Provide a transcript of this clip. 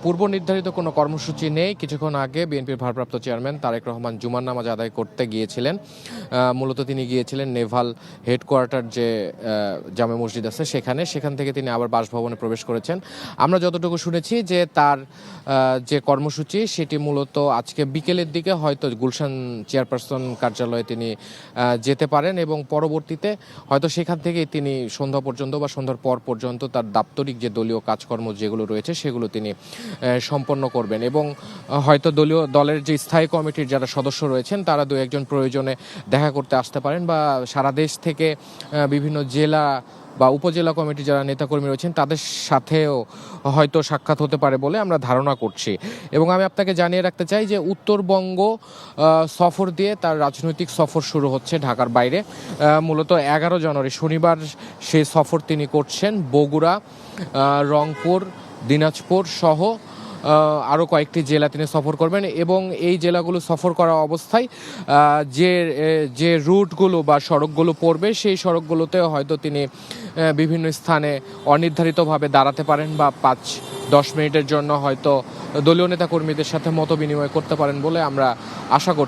পূর্ব নির্ধারিত কোনো কর্মসূচি নেই। কিছুক্ষণ আগে বিএনপির ভারপ্রাপ্ত চেয়ারম্যান তারেক রহমান জুমার নামাজ আদায় করতে গিয়েছিলেন। মূলত তিনি গিয়েছিলেন নেভাল হেডকোয়ার্টার যে জামে মসজিদ আছে সেখান থেকে তিনি আবার বাসভবনে প্রবেশ করেছেন। আমরা যতটুকু শুনেছি যে তার যে কর্মসূচি সেটি মূলত আজকে বিকেলের দিকে হয়তো গুলশান চেয়ারপারসন কার্যালয়ে তিনি যেতে পারেন এবং পরবর্তীতে হয়তো সেখান থেকেই তিনি সন্ধ্যা পর্যন্ত বা সন্ধ্যার পর পর্যন্ত তার দাপ্তরিক যে দলীয় কাজকর্ম যেগুলো রয়েছে সেগুলো তিনি সম্পন্ন করবেন এবং হয়তো দলের যে স্থায়ী কমিটির যারা সদস্য রয়েছেন তারা দু একজন প্রয়োজনে দেখা করতে আসতে পারেন বা সারা দেশ থেকে বিভিন্ন জেলা বা উপজেলা কমিটির যারা নেতাকর্মী রয়েছেন তাদের সাথেও হয়তো সাক্ষাৎ হতে পারে বলে আমরা ধারণা করছি। এবং আমি আপনাকে জানিয়ে রাখতে চাই যে উত্তরবঙ্গ সফর দিয়ে তার রাজনৈতিক সফর শুরু হচ্ছে ঢাকার বাইরে। মূলত 11 জানুয়ারি শনিবার সেই সফর তিনি করছেন। বগুড়া, রংপুর, দিনাজপুর সহ আরও কয়েকটি জেলা তিনি সফর করবেন এবং এই জেলাগুলো সফর করা অবস্থায় যে রুটগুলো বা সড়কগুলো পড়বে সেই সড়কগুলোতে হয়তো তিনি বিভিন্ন স্থানে অনির্ধারিতভাবে দাঁড়াতে পারেন বা 5-10 মিনিটের জন্য হয়তো দলীয় নেতাকর্মীদের সাথে মত বিনিময় করতে পারেন বলে আমরা আশা করছি।